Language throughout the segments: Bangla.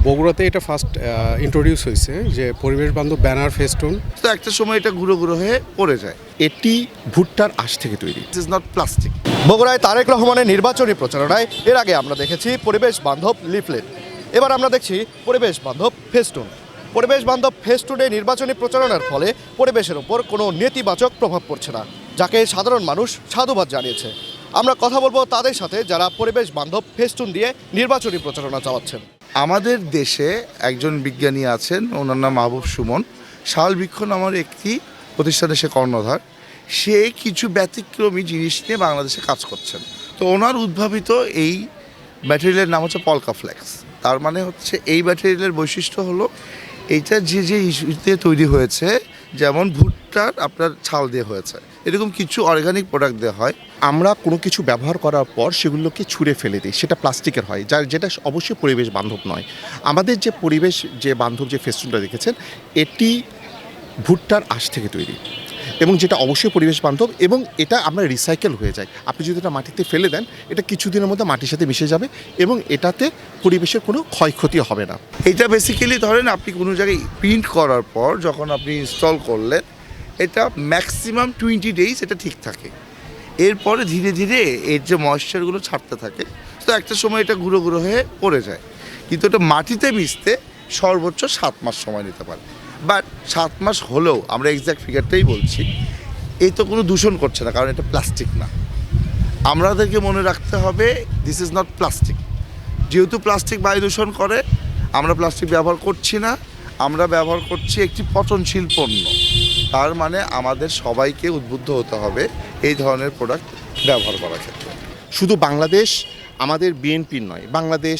বগুড়াতে এটা ফার্স্ট ইন্ট্রোডিউস হয়েছে যে পরিবেশ বান্ধব ব্যানার ফেস্টুন। তো একটা সময় এটা গুঁড়ো গুঁড়ো হয়ে পড়ে যায়। এটি ভুট্টার আঁশ থেকে তৈরি। It is not plastic. বগুড়ায় তারেক রহমানের নির্বাচনী প্রচারণায় এর আগে আমরা দেখেছি পরিবেশ বান্ধব লিফলেট, এবার আমরা দেখছি পরিবেশ বান্ধব ফেস্টুন। পরিবেশ বান্ধব ফেস্টুনে নির্বাচনী প্রচারণার ফলে পরিবেশের ওপর কোনো নেতিবাচক প্রভাব পড়ছে না, যাকে সাধারণ মানুষ সাধুবাদ জানিয়েছে। আমরা কথা বলবো তাদের সাথে যারা পরিবেশ বান্ধব ফেস্টুন দিয়ে নির্বাচনী প্রচারণা চালাচ্ছেন। আমাদের দেশে একজন বিজ্ঞানী আছেন, ওনার নাম মাহবুব সুমন। শাল বৃক্ষ নামের একটি প্রতিষ্ঠানে সে কর্ণধার। সে কিছু ব্যতিক্রমী জিনিস নিয়ে বাংলাদেশে কাজ করছেন। তো ওনার উদ্ভাবিত এই ম্যাটেরিয়ালের নাম হচ্ছে পলকা ফ্লেক্স। তার মানে হচ্ছে এই ম্যাটেরিয়ালের বৈশিষ্ট্য হলো এইটা যে ইস্যুতে তৈরি হয়েছে, যেমন ভুট্টার আপনার ছাল দিয়ে হয়েছে, এরকম কিছু অর্গানিক প্রোডাক্ট দেওয়া হয়। আমরা কোনো কিছু ব্যবহার করার পর সেগুলোকে ছুঁড়ে ফেলে দিই, সেটা প্লাস্টিকের হয়, যেটা অবশ্যই পরিবেশ বান্ধব নয়। আমাদের যে পরিবেশ যে বান্ধব যে ফেস্টুনটা দেখেছেন, এটি ভুট্টার আঁশ থেকে তৈরি এবং যেটা অবশ্যই পরিবেশ বান্ধব, এবং এটা আমরা রিসাইকেল হয়ে যায়। আপনি যদি এটা মাটিতে ফেলে দেন, এটা কিছুদিনের মধ্যে মাটির সাথে মিশে যাবে এবং এটাতে পরিবেশের কোনো ক্ষয়ক্ষতি হবে না। এটা বেসিক্যালি ধরেন আপনি কোনো জায়গায় প্রিন্ট করার পর যখন আপনি ইনস্টল করলেন, এটা ম্যাক্সিমাম 20 ডেজ এটা ঠিক থাকে। এরপরে ধীরে ধীরে এর যে ময়েশ্চারগুলো ছাড়তে থাকে, তো একটা সময় এটা গুঁড়ো গুঁড়ো হয়ে পড়ে যায়। কিন্তু এটা মাটিতে মিশতে সর্বোচ্চ 7 মাস সময় নিতে পারে। বাট 7 মাস হলেও আমরা এক্স্যাক্ট ফিগারটাই বলছি, এই তো কোনো দূষণ করছে না, কারণ এটা প্লাস্টিক না। আমাদেরকে মনে রাখতে হবে দিস ইজ নট প্লাস্টিক। যেহেতু প্লাস্টিক বায়ু দূষণ করে, আমরা প্লাস্টিক ব্যবহার করছি না, আমরা ব্যবহার করছি একটি পচনশীল পণ্য। তার মানে আমাদের সবাইকে উদ্বুদ্ধ হতে হবে এই ধরনের প্রোডাক্ট ব্যবহার করার ক্ষেত্রে। শুধু বাংলাদেশ, আমাদের বিএনপির নয়, বাংলাদেশ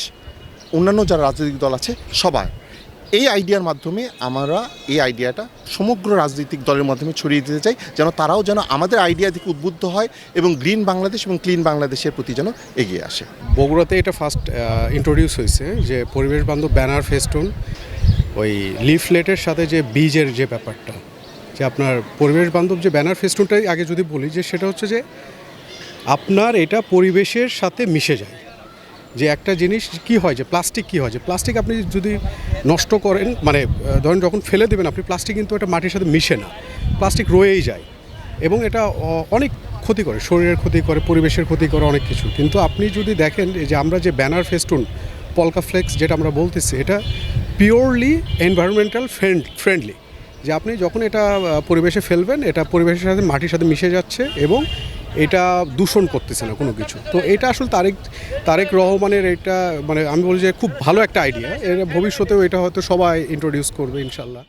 অন্যান্য যারা রাজনৈতিক দল আছে সবাই এই আইডিয়ার মাধ্যমে আমরা এই আইডিয়াটা সমগ্র রাজনৈতিক দলের মাধ্যমে ছড়িয়ে দিতে চাই, যেন তারাও যেন আমাদের আইডিয়া থেকে উদ্বুদ্ধ হয় এবং গ্রিন বাংলাদেশ এবং ক্লিন বাংলাদেশের প্রতি যেন এগিয়ে আসে। বগুড়াতে এটা ফার্স্ট ইন্ট্রোডিউস হয়েছে যে পরিবেশ বান্ধব ব্যানার ফেস্টুন। ওই লিফলেটের সাথে যে বীজের যে ব্যাপারটা, যে আপনার পরিবেশ বান্ধব যে ব্যানার ফেস্টুনটাই আগে যদি বলি, যে সেটা হচ্ছে যে আপনার এটা পরিবেশের সাথে মিশে যায়। যে একটা জিনিস কি হয়, যে প্লাস্টিক কি হয়, যে প্লাস্টিক আপনি যদি নষ্ট করেন, মানে ধরেন যখন ফেলে দেবেন আপনি, প্লাস্টিক কিন্তু এটা মাটির সাথে মিশে না, প্লাস্টিক রয়েই যায় এবং এটা অনেক ক্ষতি করে, শরীরের ক্ষতি করে, পরিবেশের ক্ষতি করে, অনেক কিছু। কিন্তু আপনি যদি দেখেন যে আমরা যে ব্যানার ফেস্টুন পলকা ফ্লেক্স যেটা আমরা বলতেছি, এটা পিওরলি এনভায়রনমেন্টাল ফ্রেন্ডলি। যে আপনি যখন এটা পরিবেশে ফেলবেন, এটা পরিবেশের সাথে মাটির সাথে মিশে যাচ্ছে এবং এটা দূষণ করতেছে না কোনো কিছু। তো এটা আসলে তারেক রহমানের এটা, মানে আমি বলি যে খুব ভালো একটা আইডিয়া। এর ভবিষ্যতেও এটা হয়তো সবাই ইন্ট্রোডিউস করবে ইনশাল্লাহ।